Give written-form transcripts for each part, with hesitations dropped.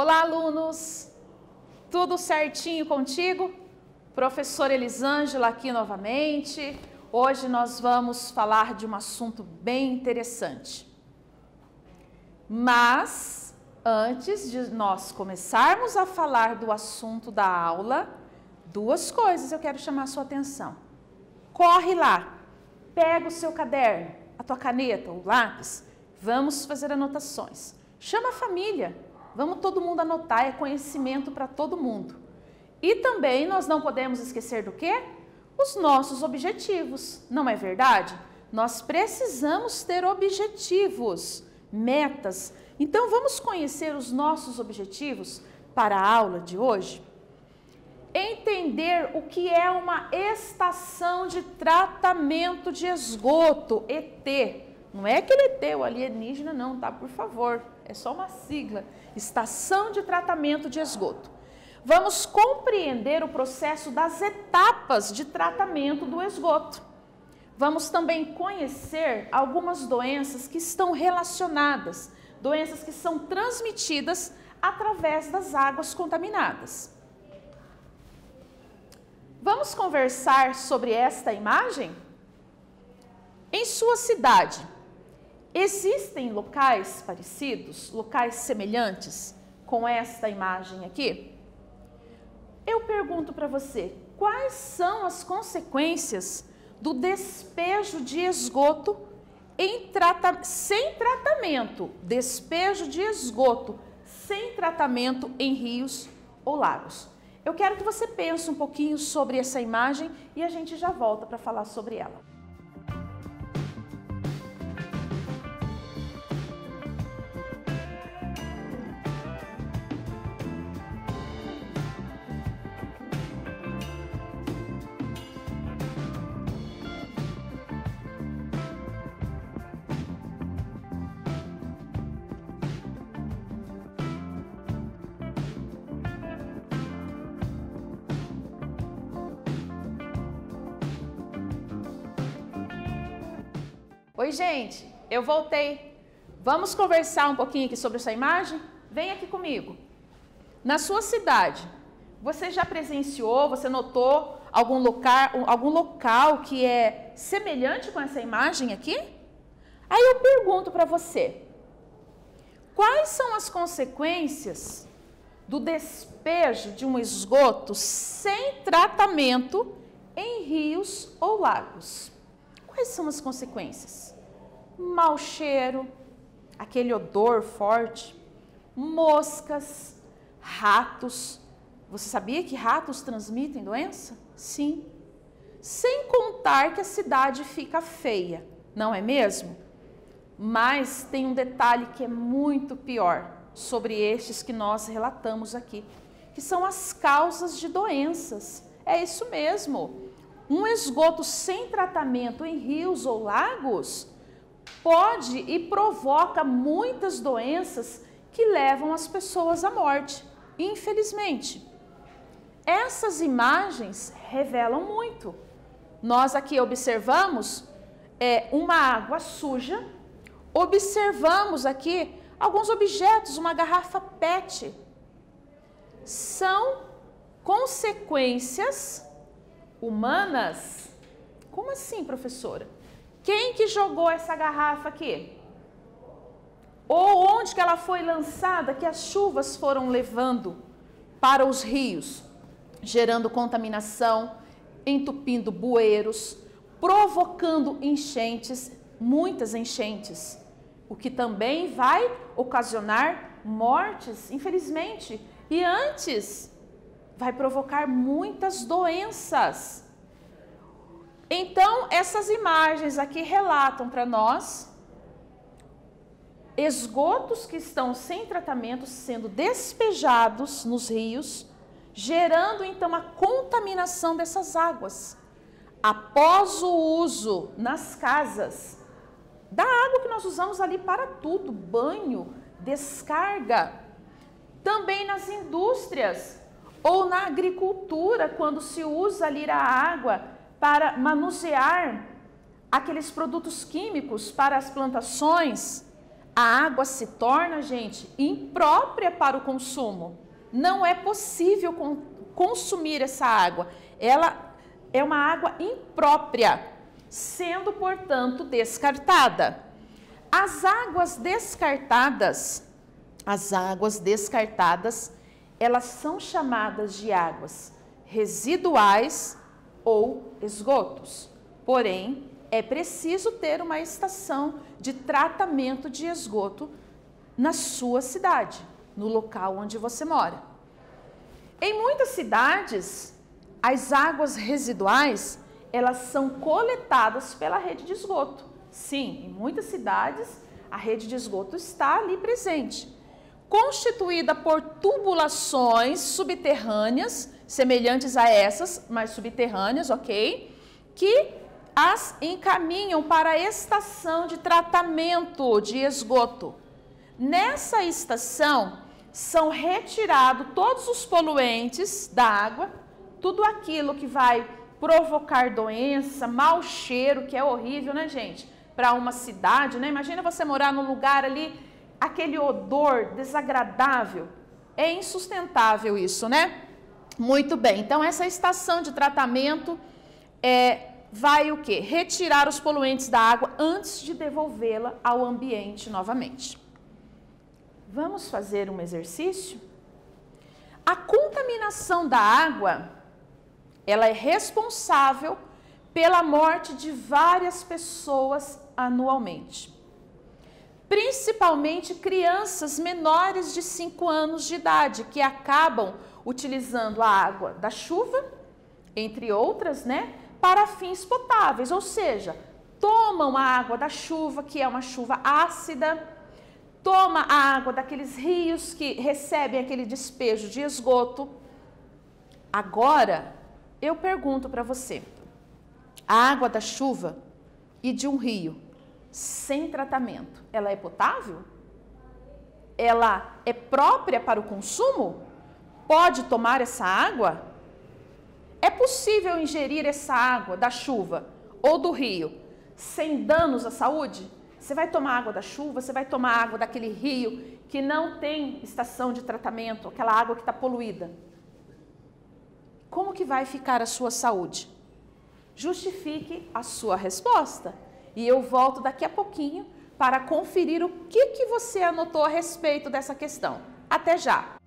Olá, alunos! Tudo certinho contigo? Professora Elisângela aqui novamente. Hoje nós vamos falar de um assunto bem interessante. Mas, antes de nós começarmos a falar do assunto da aula, duas coisas eu quero chamar a sua atenção. Corre lá, pega o seu caderno, a tua caneta, o lápis, vamos fazer anotações. Chama a família, vamos todo mundo anotar, é conhecimento para todo mundo. E também nós não podemos esquecer do quê? Os nossos objetivos, não é verdade? Nós precisamos ter objetivos, metas. Então vamos conhecer os nossos objetivos para a aula de hoje? Entender o que é uma estação de tratamento de esgoto, ET. Não é aquele ET, o alienígena não, tá? Por favor, é só uma sigla. Estação de tratamento de esgoto. Vamos compreender o processo das etapas de tratamento do esgoto. Vamos também conhecer algumas doenças que estão relacionadas, doenças que são transmitidas através das águas contaminadas. Vamos conversar sobre esta imagem? Em sua cidade, existem locais parecidos, locais semelhantes com esta imagem aqui? Eu pergunto para você, quais são as consequências do despejo de esgoto sem tratamento? Despejo de esgoto sem tratamento em rios ou lagos. Eu quero que você pense um pouquinho sobre essa imagem e a gente já volta para falar sobre ela. Oi, gente, eu voltei. Vamos conversar um pouquinho aqui sobre essa imagem? Vem aqui comigo. Na sua cidade, você já presenciou, você notou algum local que é semelhante com essa imagem aqui? Aí eu pergunto para você, quais são as consequências do despejo de um esgoto sem tratamento em rios ou lagos? Quais são as consequências? Mau cheiro, aquele odor forte, moscas, ratos. Você sabia que ratos transmitem doença? Sim. Sem contar que a cidade fica feia, não é mesmo? Mas tem um detalhe que é muito pior sobre estes que nós relatamos aqui, que são as causas de doenças. É isso mesmo. Um esgoto sem tratamento em rios ou lagos pode e provoca muitas doenças que levam as pessoas à morte, infelizmente. Essas imagens revelam muito. Nós aqui observamos uma água suja, observamos aqui alguns objetos, uma garrafa PET. São consequências humanas? Como assim, professora? Quem que jogou essa garrafa aqui? Ou onde que ela foi lançada, que as chuvas foram levando para os rios, gerando contaminação, entupindo bueiros, provocando enchentes, muitas enchentes, o que também vai ocasionar mortes, infelizmente, e antes vai provocar muitas doenças. Então, essas imagens aqui relatam para nós esgotos que estão sem tratamento sendo despejados nos rios, gerando então a contaminação dessas águas. Após o uso nas casas, da água que nós usamos ali para tudo, banho, descarga, também nas indústrias, ou na agricultura, quando se usa ali a água para manusear aqueles produtos químicos para as plantações, a água se torna, gente, imprópria para o consumo. Não é possível consumir essa água. Ela é uma água imprópria, sendo, portanto, descartada. As águas descartadas, elas são chamadas de águas residuais ou esgotos. Porém, é preciso ter uma estação de tratamento de esgoto na sua cidade, no local onde você mora. Em muitas cidades, as águas residuais, elas são coletadas pela rede de esgoto. Sim, em muitas cidades, a rede de esgoto está ali presente, constituída por tubulações subterrâneas, semelhantes a essas, mas subterrâneas, ok? Que as encaminham para a estação de tratamento de esgoto. Nessa estação, são retirados todos os poluentes da água, tudo aquilo que vai provocar doença, mau cheiro, que é horrível, né, gente? Para uma cidade, né? Imagina você morar num lugar ali, aquele odor desagradável. É insustentável isso, né? Muito bem. Então, essa estação de tratamento vai o quê? Retirar os poluentes da água antes de devolvê-la ao ambiente novamente. Vamos fazer um exercício? A contaminação da água, ela é responsável pela morte de várias pessoas anualmente. Principalmente crianças menores de 5 anos de idade, que acabam utilizando a água da chuva, entre outras, né, para fins potáveis, ou seja, tomam a água da chuva, que é uma chuva ácida, toma a água daqueles rios que recebem aquele despejo de esgoto. Agora, eu pergunto para você, a água da chuva e de um rio sem tratamento, ela é potável? Ela é própria para o consumo? Pode tomar essa água? É possível ingerir essa água da chuva ou do rio sem danos à saúde? Você vai tomar água da chuva, você vai tomar água daquele rio que não tem estação de tratamento, aquela água que está poluída. Como que vai ficar a sua saúde? Justifique a sua resposta. E eu volto daqui a pouquinho para conferir o que você anotou a respeito dessa questão. Até já!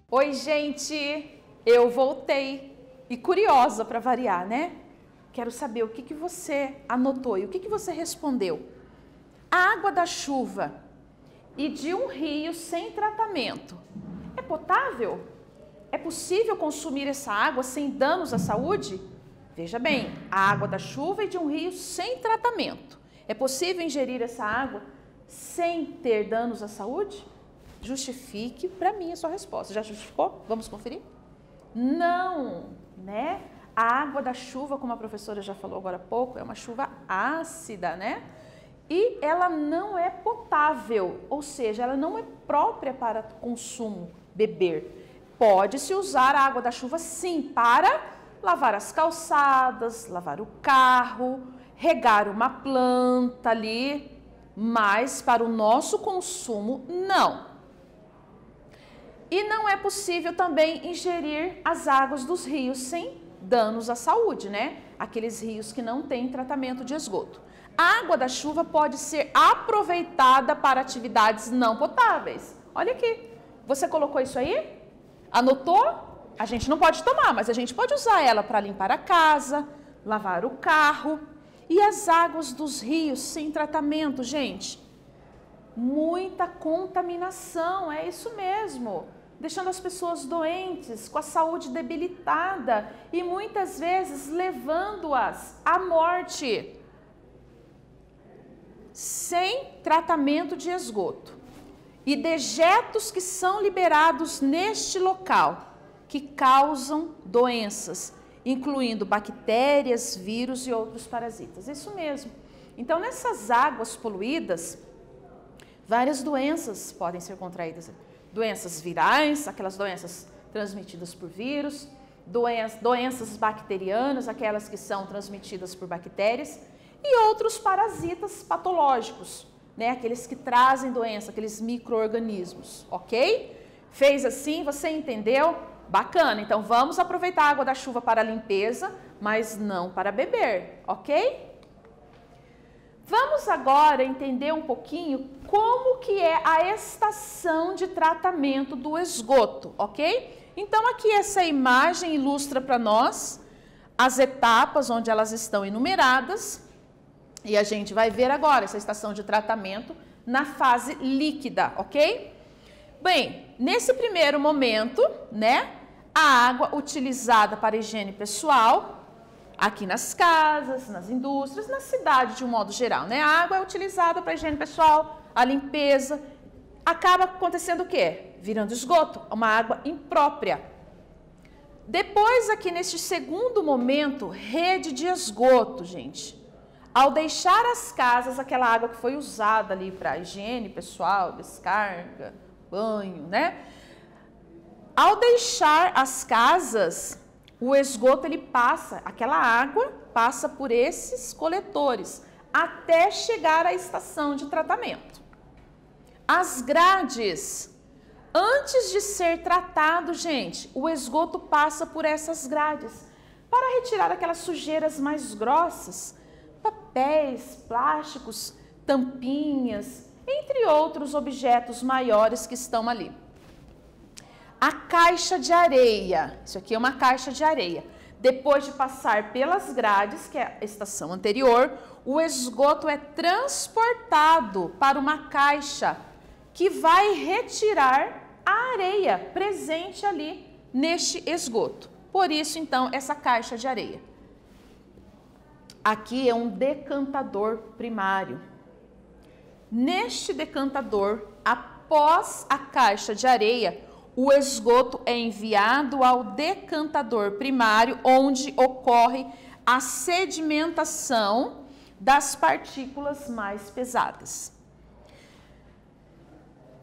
Oi, gente! Eu voltei. E curiosa para variar, né? Quero saber o que você anotou e o que você respondeu. A água da chuva e de um rio sem tratamento é potável? É possível consumir essa água sem danos à saúde? Veja bem, a água da chuva e de um rio sem tratamento. É possível ingerir essa água sem ter danos à saúde? Justifique para mim a sua resposta. Já justificou? Vamos conferir? Não, né? A água da chuva, como a professora já falou agora há pouco, é uma chuva ácida, né? E ela não é potável, ou seja, ela não é própria para consumo, beber. Pode-se usar a água da chuva sim para lavar as calçadas, lavar o carro, regar uma planta ali, mas para o nosso consumo, não. E não é possível também ingerir as águas dos rios sem danos à saúde, né? Aqueles rios que não têm tratamento de esgoto. A água da chuva pode ser aproveitada para atividades não potáveis. Olha aqui, você colocou isso aí? Anotou? A gente não pode tomar, mas a gente pode usar ela para limpar a casa, lavar o carro. E as águas dos rios sem tratamento, gente? Muita contaminação, é isso mesmo. Deixando as pessoas doentes, com a saúde debilitada e muitas vezes levando-as à morte. Sem tratamento de esgoto. E dejetos que são liberados neste local, que causam doenças, incluindo bactérias, vírus e outros parasitas. Isso mesmo. Então, nessas águas poluídas, várias doenças podem ser contraídas. Doenças virais, aquelas doenças transmitidas por vírus, doenças bacterianas, aquelas que são transmitidas por bactérias, e outros parasitas patológicos, né? Aqueles que trazem doença, aqueles micro-organismos, ok? Fez assim, você entendeu? Bacana, então vamos aproveitar a água da chuva para limpeza, mas não para beber, ok? Vamos agora entender um pouquinho como que é a estação de tratamento do esgoto, ok? Então aqui essa imagem ilustra para nós as etapas onde elas estão enumeradas e a gente vai ver agora essa estação de tratamento na fase líquida, ok? Bem, nesse primeiro momento, né, a água utilizada para higiene pessoal, aqui nas casas, nas indústrias, na cidade de um modo geral, né? A água é utilizada para higiene pessoal, a limpeza, acaba acontecendo o quê? Virando esgoto, uma água imprópria. Depois aqui neste segundo momento, rede de esgoto, gente. Ao deixar as casas, aquela água que foi usada ali para higiene pessoal, descarga, banho, né? Ao deixar as casas, o esgoto ele passa, aquela água passa por esses coletores até chegar à estação de tratamento. As grades, antes de ser tratado, gente, o esgoto passa por essas grades para retirar aquelas sujeiras mais grossas, papéis, plásticos, tampinhas, entre outros objetos maiores que estão ali. A caixa de areia, isso aqui é uma caixa de areia. Depois de passar pelas grades, que é a estação anterior, o esgoto é transportado para uma caixa que vai retirar a areia presente ali neste esgoto. Por isso, então, essa caixa de areia. Aqui é um decantador primário. Neste decantador, após a caixa de areia, o esgoto é enviado ao decantador primário, onde ocorre a sedimentação das partículas mais pesadas.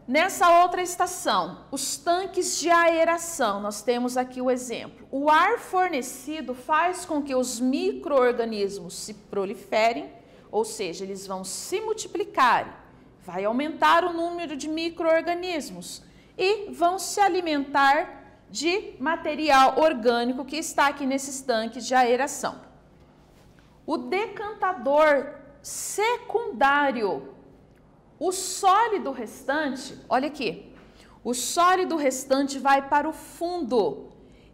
Nessa outra estação, os tanques de aeração, nós temos aqui o exemplo. O ar fornecido faz com que os micro-organismos se proliferem, ou seja, eles vão se multiplicarem, vai aumentar o número de micro-organismos e vão se alimentar de material orgânico que está aqui nesses tanques de aeração. O decantador secundário, o sólido restante, olha aqui, o sólido restante vai para o fundo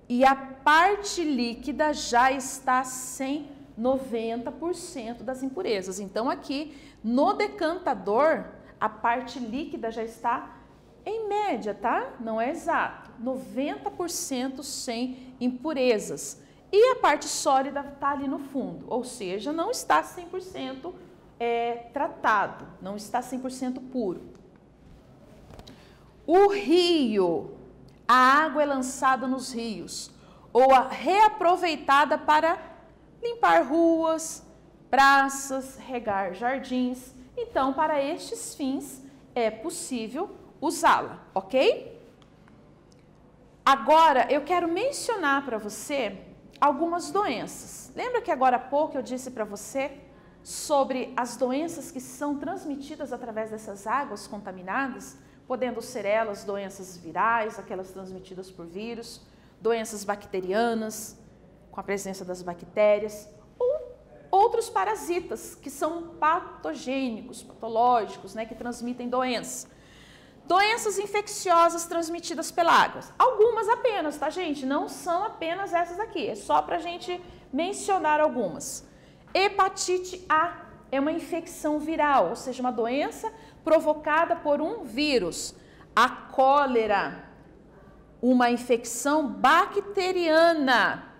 e a parte líquida já está sem 90% das impurezas. Então aqui no decantador a parte líquida já está em média, tá? Não é exato. 90% sem impurezas. E a parte sólida está ali no fundo, ou seja, não está 100% tratado, não está 100% puro. O rio, a água é lançada nos rios ou reaproveitada para limpar ruas, praças, regar jardins. Então, para estes fins, é possível usá-la, ok? Agora, eu quero mencionar para você algumas doenças. Lembra que agora há pouco eu disse para você sobre as doenças que são transmitidas através dessas águas contaminadas? Podendo ser elas doenças virais, aquelas transmitidas por vírus, doenças bacterianas, com a presença das bactérias, ou outros parasitas que são patogênicos, patológicos, né, que transmitem doenças. Doenças infecciosas transmitidas pela água. Algumas apenas, tá, gente? Não são apenas essas aqui, é só para a gente mencionar algumas. Hepatite A é uma infecção viral, ou seja, uma doença provocada por um vírus. A cólera, uma infecção bacteriana.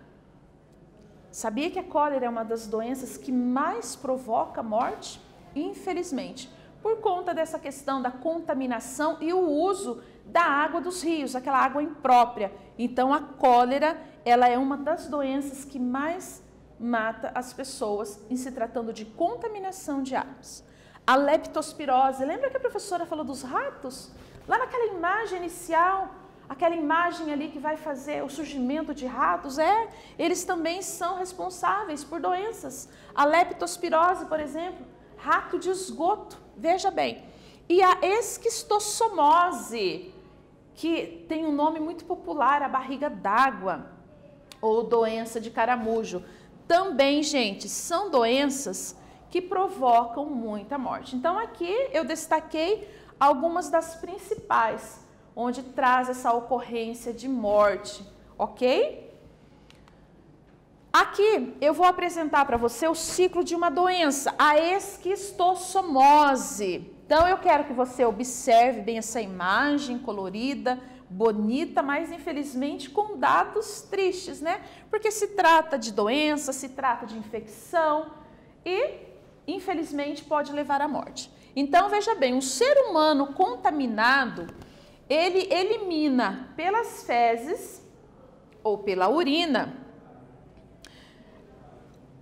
Sabia que a cólera é uma das doenças que mais provoca morte? Infelizmente, por conta dessa questão da contaminação e o uso da água dos rios, aquela água imprópria. Então, a cólera, ela é uma das doenças que mais mata as pessoas em se tratando de contaminação de águas. A leptospirose, lembra que a professora falou dos ratos? Lá naquela imagem inicial, aquela imagem ali que vai fazer o surgimento de ratos, eles também são responsáveis por doenças. A leptospirose, por exemplo, rato de esgoto, veja bem. E a esquistossomose, que tem um nome muito popular, a barriga d'água, ou doença de caramujo. Também, gente, são doenças que provocam muita morte. Então, aqui eu destaquei algumas das principais, onde traz essa ocorrência de morte, ok? Aqui eu vou apresentar para você o ciclo de uma doença, a esquistossomose. Então, eu quero que você observe bem essa imagem colorida, bonita, mas infelizmente com dados tristes, né? Porque se trata de doença, se trata de infecção e infelizmente pode levar à morte. Então, veja bem, um ser humano contaminado, ele elimina pelas fezes ou pela urina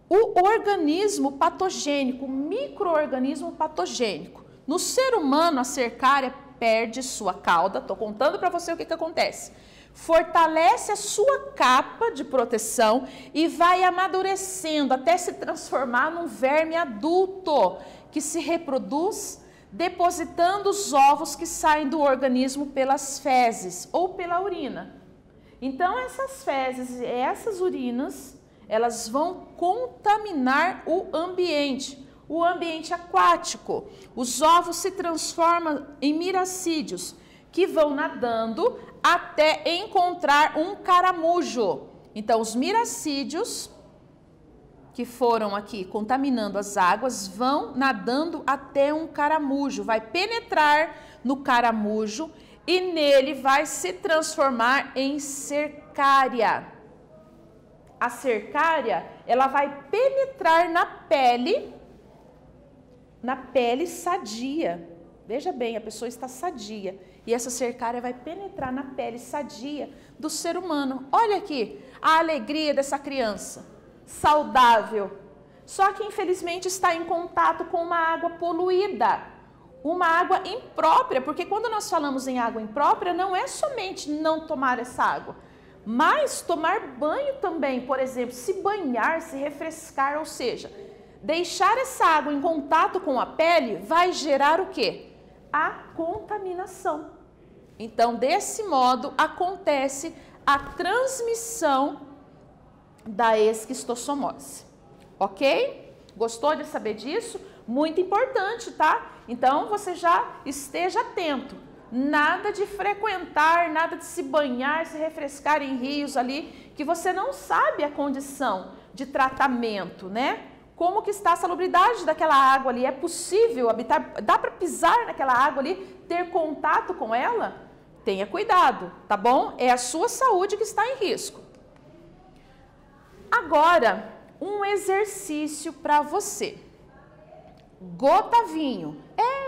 o organismo patogênico, o micro-organismo patogênico. No ser humano, a cercária perde sua cauda, estou contando para você o que acontece. Fortalece a sua capa de proteção e vai amadurecendo até se transformar num verme adulto que se reproduz depositando os ovos que saem do organismo pelas fezes ou pela urina. Então essas fezes e essas urinas, elas vão contaminar o ambiente aquático. Os ovos se transformam em miracídios que vão nadando até encontrar um caramujo. Então, os miracídios que foram aqui contaminando as águas vão nadando até um caramujo, vai penetrar no caramujo e nele vai se transformar em cercária. A cercária, ela vai penetrar na pele sadia. Veja bem, a pessoa está sadia. E essa cercária vai penetrar na pele sadia do ser humano. Olha aqui a alegria dessa criança, saudável. Só que infelizmente está em contato com uma água poluída, uma água imprópria, porque quando nós falamos em água imprópria, não é somente não tomar essa água, mas tomar banho também, por exemplo, se banhar, se refrescar, ou seja, deixar essa água em contato com a pele vai gerar o quê? A contaminação. Então, desse modo, acontece a transmissão da esquistossomose. Ok? Gostou de saber disso? Muito importante, tá? Então, você já esteja atento. Nada de frequentar, nada de se banhar, se refrescar em rios ali, que você não sabe a condição de tratamento, né? Como que está a salubridade daquela água ali? É possível habitar? Dá para pisar naquela água ali, ter contato com ela? Tenha cuidado, tá bom? É a sua saúde que está em risco. Agora, um exercício para você. Gotavinho.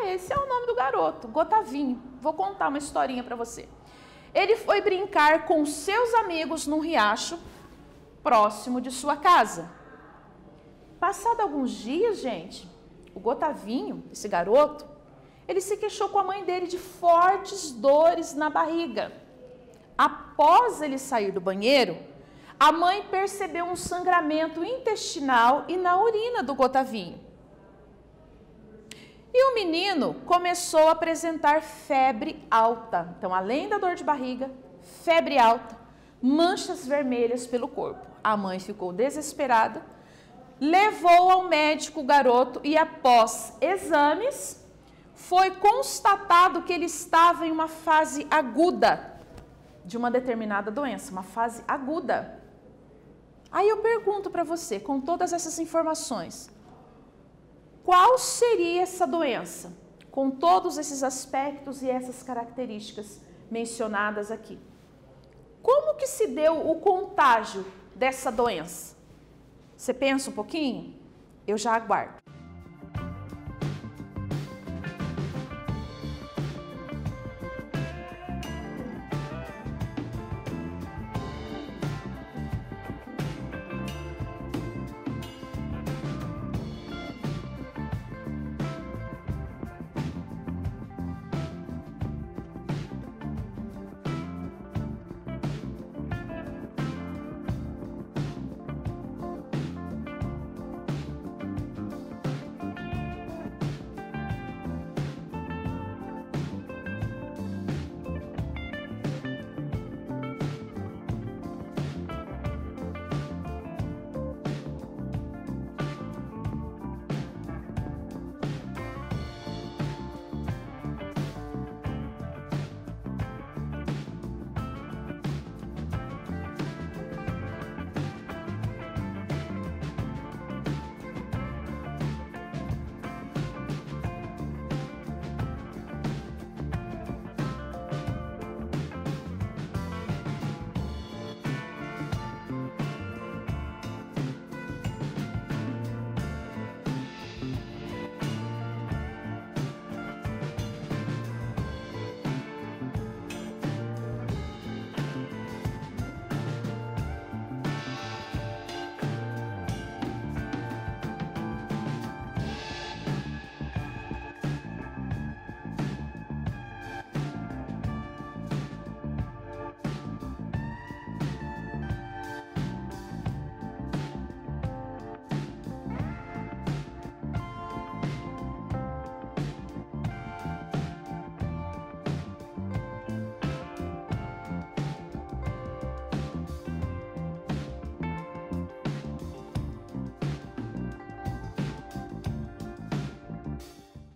Esse é o nome do garoto, Gotavinho. Vou contar uma historinha para você. Ele foi brincar com seus amigos num riacho próximo de sua casa. Passado alguns dias, gente, o Gotavinho, esse garoto, ele se queixou com a mãe dele de fortes dores na barriga. Após ele sair do banheiro, a mãe percebeu um sangramento intestinal e na urina do Gotavinho. E o menino começou a apresentar febre alta. Então, além da dor de barriga, febre alta, manchas vermelhas pelo corpo. A mãe ficou desesperada, levou ao médico o garoto e após exames, foi constatado que ele estava em uma fase aguda de uma determinada doença, uma fase aguda. Aí eu pergunto para você, com todas essas informações, qual seria essa doença? Com todos esses aspectos e essas características mencionadas aqui. Como que se deu o contágio dessa doença? Você pensa um pouquinho? Eu já aguardo.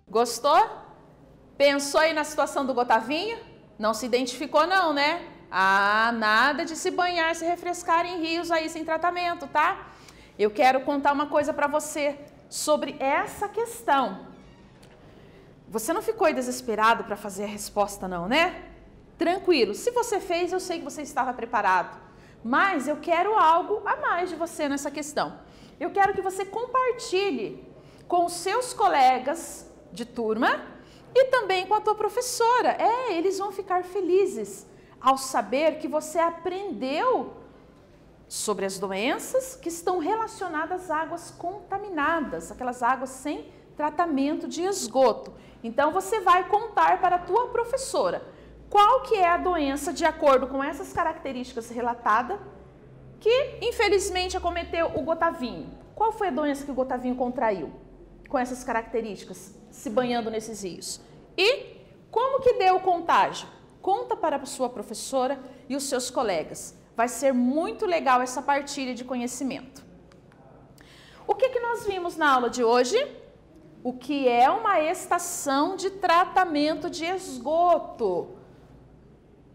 Gostou? Pensou aí na situação do Gotavinho? Não se identificou não, né? Nada de se banhar, se refrescar em rios aí sem tratamento, tá? Eu quero contar uma coisa para você sobre essa questão. Você não ficou aí desesperado para fazer a resposta não, né? Tranquilo, se você fez, eu sei que você estava preparado. Mas eu quero algo a mais de você nessa questão. Eu quero que você compartilhe com os seus colegas de turma e também com a tua professora. Eles vão ficar felizes ao saber que você aprendeu sobre as doenças que estão relacionadas às águas contaminadas, aquelas águas sem tratamento de esgoto. Então você vai contar para a tua professora qual que é a doença de acordo com essas características relatadas que infelizmente acometeu o Gotavinho. Qual foi a doença que o Gotavinho contraiu com essas características, se banhando nesses rios? E como que deu o contágio? Conta para a sua professora e os seus colegas. Vai ser muito legal essa partilha de conhecimento. O que nós vimos na aula de hoje? O que é uma estação de tratamento de esgoto.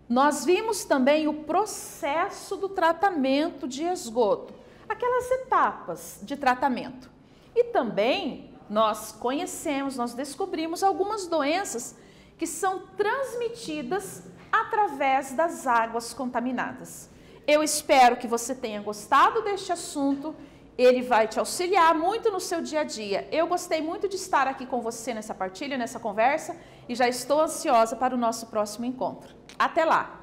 Nós vimos também o processo do tratamento de esgoto. aquelas etapas de tratamento. E também nós conhecemos, nós descobrimos algumas doenças que são transmitidas através das águas contaminadas. Eu espero que você tenha gostado deste assunto, ele vai te auxiliar muito no seu dia a dia. Eu gostei muito de estar aqui com você nessa partilha, nessa conversa, e já estou ansiosa para o nosso próximo encontro. Até lá!